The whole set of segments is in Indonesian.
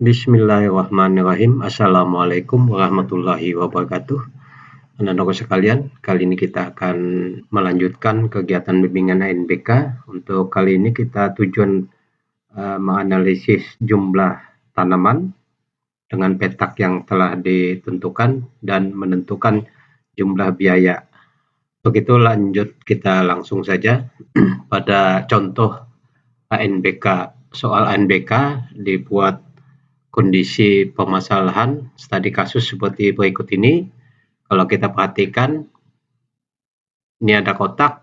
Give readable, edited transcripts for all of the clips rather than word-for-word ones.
Bismillahirrahmanirrahim. Assalamualaikum warahmatullahi wabarakatuh. Anak-anakku sekalian, kali ini kita akan melanjutkan kegiatan bimbingan ANBK. Untuk kali ini kita tujuan menganalisis jumlah tanaman dengan petak yang telah ditentukan dan menentukan jumlah biaya. Begitu lanjut, kita langsung saja pada contoh ANBK. Soal ANBK dibuat kondisi permasalahan studi kasus seperti berikut ini. Kalau kita perhatikan, ini ada kotak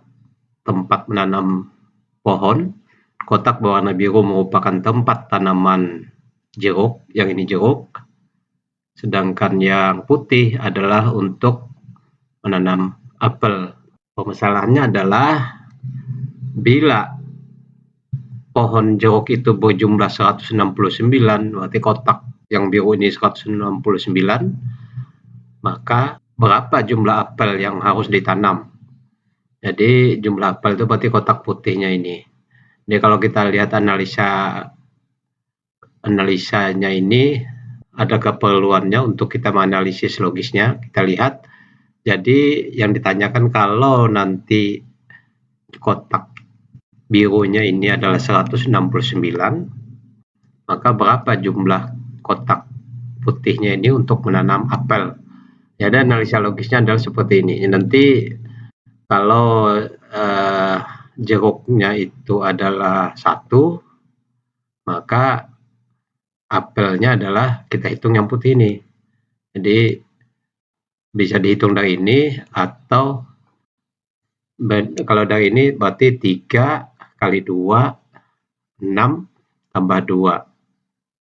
tempat menanam pohon. Kotak berwarna biru merupakan tempat tanaman jeruk, yang ini jeruk. Sedangkan yang putih adalah untuk menanam apel. Permasalahannya adalah bila pohon jeruk itu berjumlah 169, berarti kotak yang biru ini 169, maka berapa jumlah apel yang harus ditanam? Jadi jumlah apel itu berarti kotak putihnya ini. Jadi kalau kita lihat analisanya ini, ada keperluannya untuk kita menganalisis logisnya. Kita lihat, jadi yang ditanyakan kalau nanti kotak birunya ini adalah 169, maka berapa jumlah kotak putihnya ini untuk menanam apel? Ya, ada analisa logisnya adalah seperti ini. Nanti kalau jeruknya itu adalah 1, maka apelnya adalah kita hitung yang putih ini. Jadi bisa dihitung dari ini, atau kalau dari ini berarti 3 kali 2, 6, tambah 2,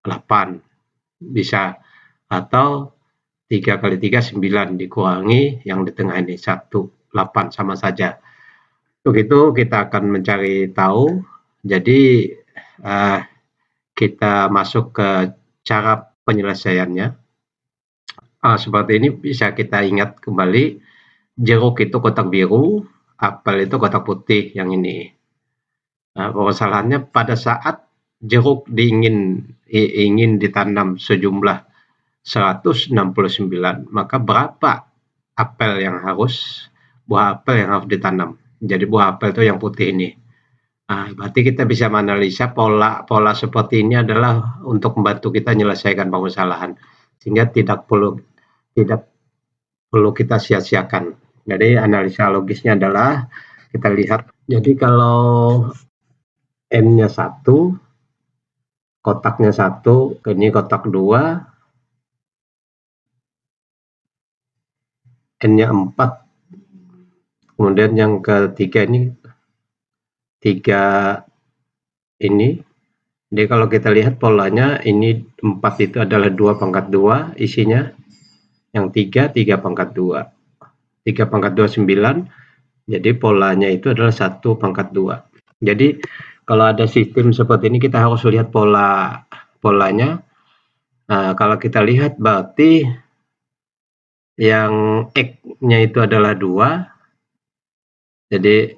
8. Bisa. Atau 3 kali 3, 9, dikurangi yang di tengah ini, 1, 8, sama saja. Begitu kita akan mencari tahu. Jadi kita masuk ke cara penyelesaiannya. Seperti ini bisa kita ingat kembali, jeruk itu kotak biru, apel itu kotak putih yang ini. Permasalahannya pada saat jeruk ingin ditanam sejumlah 169, maka berapa buah apel yang harus ditanam? Jadi buah apel itu yang putih ini. Berarti kita bisa menganalisa pola seperti ini adalah untuk membantu kita menyelesaikan permasalahan, sehingga tidak perlu kita sia-siakan. Jadi analisa logisnya adalah kita lihat. Jadi kalau N-nya 1, kotaknya 1, ini kotak 2, N-nya 4, kemudian yang ketiga ini 3 ini. Jadi kalau kita lihat polanya, ini 4 itu adalah 2 pangkat 2 isinya, yang 3 pangkat 2. 3 pangkat 2, 9, jadi polanya itu adalah 1 pangkat 2. Jadi kalau ada sistem seperti ini, kita harus lihat polanya. Kalau kita lihat, berarti yang X-nya itu adalah 2. Jadi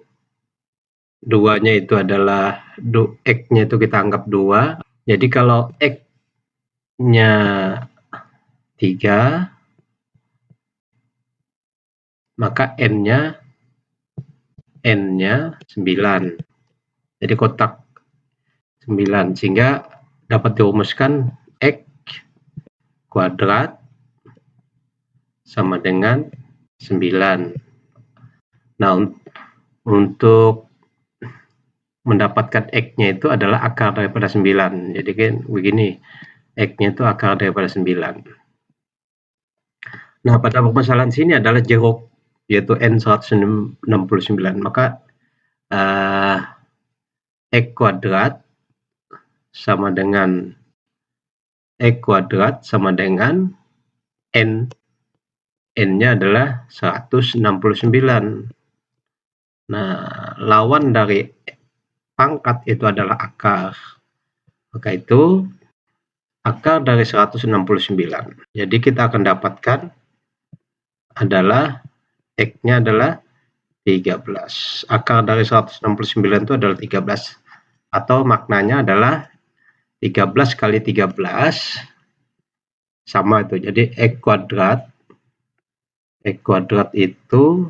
2-nya itu adalah X-nya itu kita anggap 2. Jadi kalau X-nya 3, maka N-nya 9. Jadi kotak 9, sehingga dapat dirumuskan X kuadrat sama dengan 9. Nah, untuk mendapatkan X-nya itu adalah akar daripada 9. Jadi kan begini, X-nya itu akar daripada 9. Nah, pada permasalahan sini adalah jeruk, yaitu N169. Maka X kuadrat sama dengan N. N-nya adalah 169. Nah, lawan dari pangkat itu adalah akar. Maka itu akar dari 169. Jadi kita akan dapatkan adalah X-nya adalah 13. Akar dari 169 itu adalah 13. Atau maknanya adalah 13 kali 13 sama itu. Jadi X kuadrat itu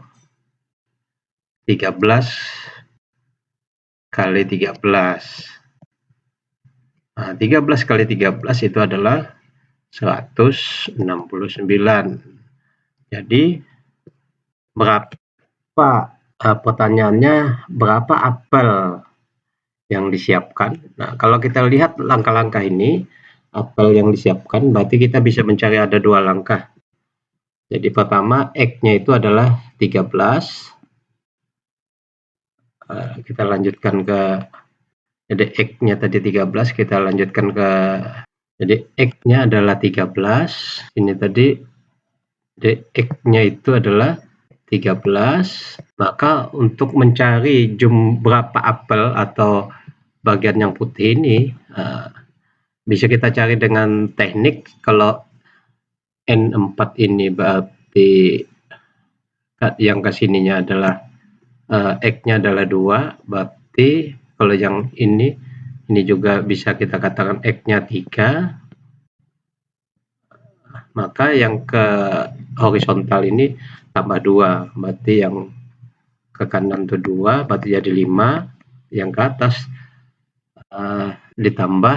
13 kali 13. Nah, 13 kali 13 itu adalah 169. Jadi berapa, pertanyaannya berapa apel yang disiapkan? Nah, kalau kita lihat langkah-langkah ini, apel yang disiapkan, berarti kita bisa mencari ada 2 langkah. Jadi pertama, X-nya itu adalah 13. Kita lanjutkan ke, jadi X-nya tadi 13, kita lanjutkan ke, jadi X-nya adalah 13, ini tadi, jadi X-nya itu adalah 13, maka untuk mencari berapa apel atau bagian yang putih ini, bisa kita cari dengan teknik. Kalau N4 ini berarti yang ke sininya adalah X-nya adalah 2, berarti kalau yang ini juga bisa kita katakan X-nya 3, maka yang ke horizontal ini tambah 2, berarti yang ke kanan itu 2, berarti jadi 5, yang ke atas ditambah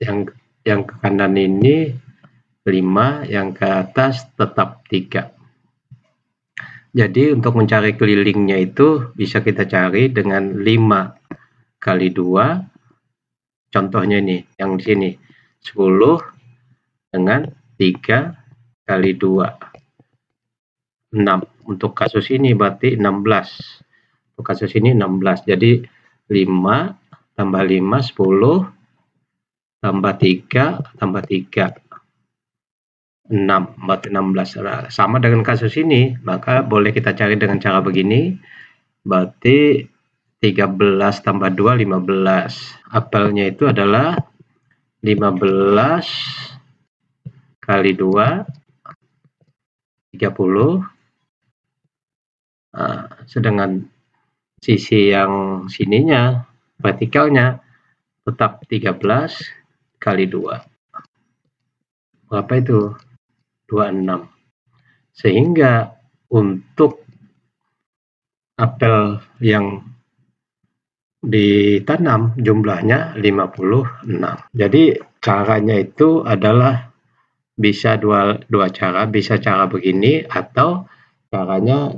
yang ke kanan ini 5, yang ke atas tetap 3. Jadi untuk mencari kelilingnya itu bisa kita cari dengan 5 kali 2, contohnya ini, yang di sini, 10 dengan 3 kali 2, 6. Untuk kasus ini berarti 16. Untuk kasus ini 16. Jadi 5 tambah 5, 10, tambah 3, tambah 3. 6, berarti 16. Nah, sama dengan kasus ini, maka boleh kita cari dengan cara begini, berarti 13 tambah 2, 15. Apelnya itu adalah 15 kali 2, 30. Nah, sedangkan sisi yang sininya, vertikalnya, tetap 13 kali 2. Berapa itu? 26. Sehingga untuk apel yang ditanam jumlahnya 56. Jadi caranya itu adalah bisa dua cara, bisa cara begini atau caranya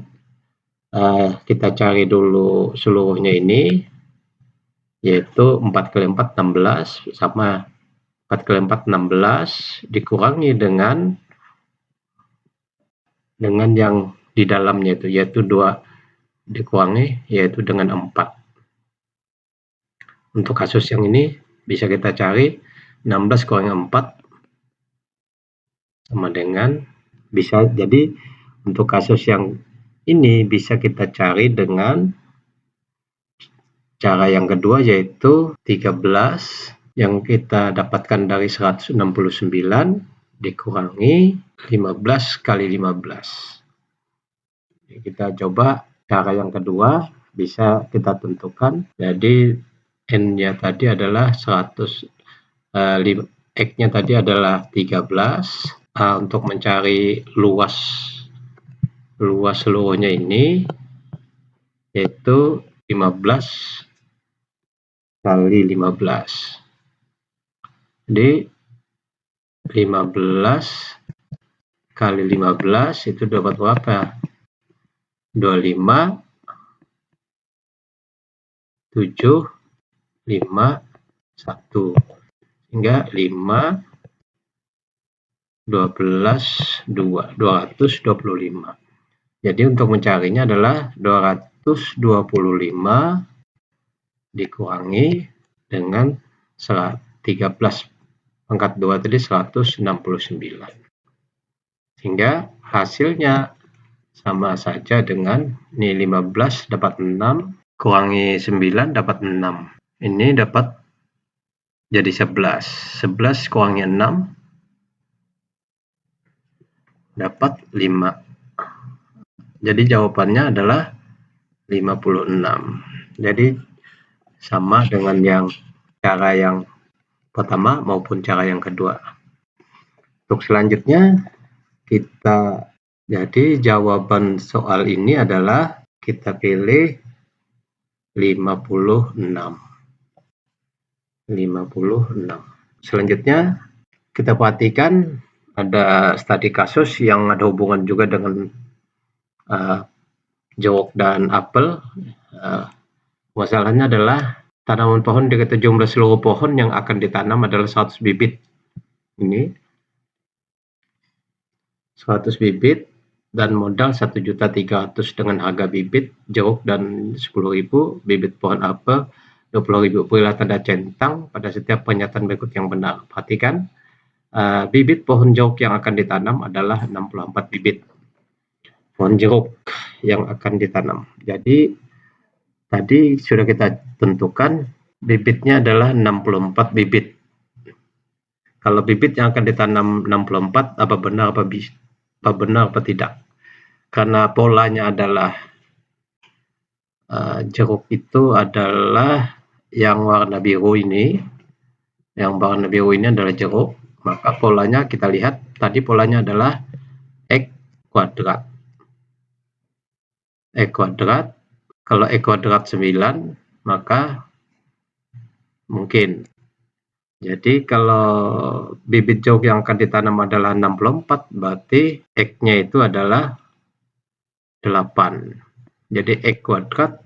kita cari dulu seluruhnya ini, yaitu 4 kali 4 16, sama 4 kali 4 16 dikurangi dengan yang di dalamnya itu, yaitu 2 dikurangi yaitu dengan 4. Untuk kasus yang ini bisa kita cari 16 kurangi 4 sama dengan, bisa jadi untuk kasus yang ini bisa kita cari dengan cara yang kedua, yaitu 13 yang kita dapatkan dari 169 dikurangi 15 kali 15. Kita coba cara yang kedua, bisa kita tentukan. Jadi N-nya tadi adalah 100, X-nya tadi adalah 13. Untuk mencari luas seluruhnya ini, yaitu 15 kali 15. Jadi 15 kali 15 itu dapat berapa? 25, 7, 5, 1. Hingga 5, 12, 2, 225. Jadi untuk mencarinya adalah 225 dikurangi dengan 13 pangkat 2 tadi 169. Sehingga hasilnya sama saja dengan ini, 15 dapat 6 kurangi 9 dapat 6. Ini dapat jadi 11. 11 kurangi 6 dapat 5. Jadi jawabannya adalah 56. Jadi sama dengan cara yang pertama maupun cara yang kedua. Untuk selanjutnya kita, jadi jawaban soal ini adalah kita pilih 56. Selanjutnya kita perhatikan ada studi kasus yang ada hubungan juga dengan jeruk dan apel. Masalahnya adalah tanaman pohon dengan jumlah seluruh pohon yang akan ditanam adalah 100 bibit. Ini 100 bibit dan modal 1.300.000 dengan harga bibit jeruk dan 10.000, bibit pohon apel 20.000. Berilah tanda centang pada setiap pernyataan berikut yang benar. Perhatikan, bibit pohon jeruk yang akan ditanam adalah 64 bibit pohon jeruk yang akan ditanam. Jadi tadi sudah kita tentukan bibitnya adalah 64 bibit. Kalau bibit yang akan ditanam 64, apa benar apa tidak? Karena polanya adalah jeruk itu adalah yang warna biru ini. Yang warna biru ini adalah jeruk. Maka polanya kita lihat, tadi polanya adalah X kuadrat. X kuadrat, kalau X kuadrat 9, maka mungkin. Jadi kalau bibit jeruk yang akan ditanam adalah 64, berarti X-nya itu adalah 8. Jadi X kuadrat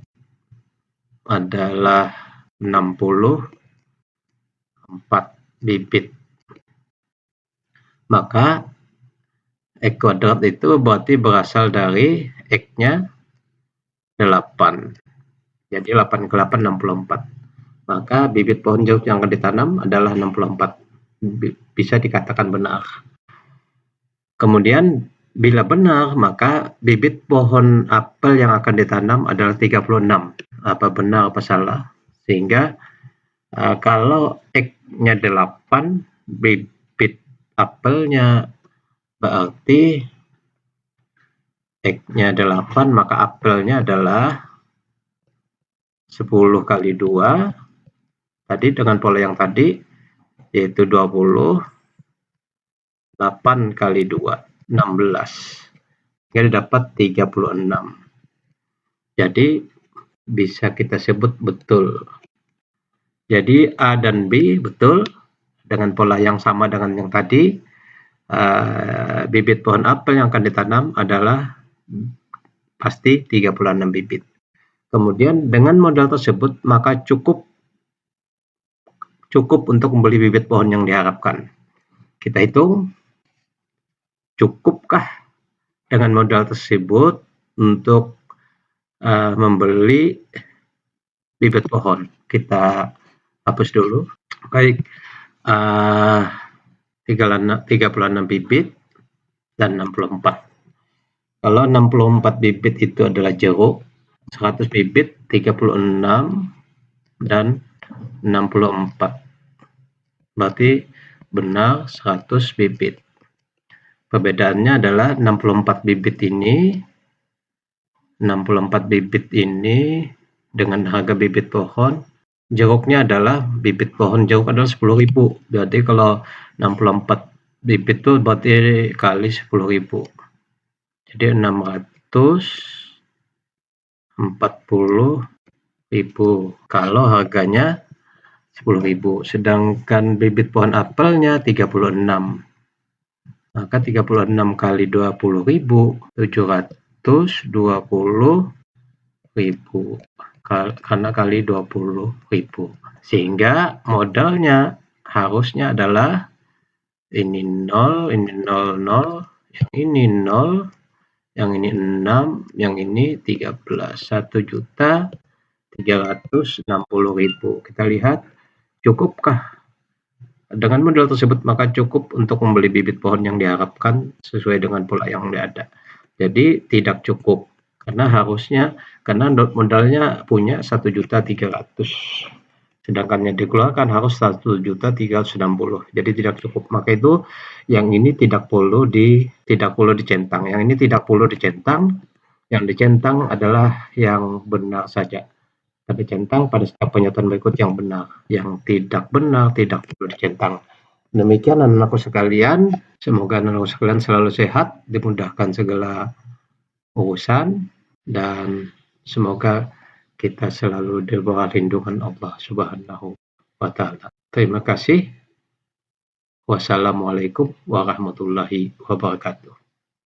adalah 64 bibit. Maka X kuadrat itu berarti berasal dari X-nya 8. Jadi 8 ke 8, 64. Maka bibit pohon jeruk yang akan ditanam adalah 64. Bisa dikatakan benar. Kemudian bila benar, maka bibit pohon apel yang akan ditanam adalah 36. Apa benar apa salah? Sehingga kalau X-nya 8, bibit apelnya berarti X-nya 8, maka apelnya adalah 10 kali 2. Tadi dengan pola yang tadi, yaitu 20, 8 kali 2, 16. Jadi dapat 36. Jadi bisa kita sebut betul. Jadi A dan B betul, dengan pola yang sama dengan yang tadi. Bibit pohon apel yang akan ditanam adalah pasti 36 bibit. Kemudian dengan modal tersebut, maka cukup untuk membeli bibit pohon yang diharapkan. Kita hitung, cukupkah dengan modal tersebut untuk membeli bibit pohon? Kita hapus dulu. Baik, 36 bibit dan 64. Kalau 64 bibit itu adalah jeruk, 100 bibit 36 dan 64. Berarti benar 100 bibit. Perbedaannya adalah 64 bibit ini dengan harga bibit pohon, jeruknya adalah bibit pohon jeruk adalah 10.000. Berarti kalau 64 bibit itu berarti kali 10.000. Jadi 640.000 kalau harganya 10.000. Sedangkan bibit pohon apelnya 36. Maka 36 kali 20.000, 720.000. Karena kali 20.000. Sehingga modalnya harusnya adalah ini 0, ini 0, yang ini 0, yang ini 6, yang ini 13. 1.360.000. Kita lihat, cukupkah? Dengan modal tersebut, maka cukup untuk membeli bibit pohon yang diharapkan sesuai dengan pola yang ada. Jadi tidak cukup, karena modalnya punya 1.300.000. Sedangkan yang dikeluarkan harus 1.360.000. Jadi tidak cukup. Maka itu yang ini tidak perlu dicentang. Yang ini tidak perlu dicentang. Yang dicentang adalah yang benar saja. Tapi centang pada setiap pernyataan berikut yang benar. Yang tidak benar tidak perlu dicentang. Demikian anak-anakku sekalian, semoga anak-anakku sekalian selalu sehat, dimudahkan segala urusan, dan semoga kita selalu di bawah lindungan Allah Subhanahu wa Ta'ala. Terima kasih. Wassalamualaikum warahmatullahi wabarakatuh.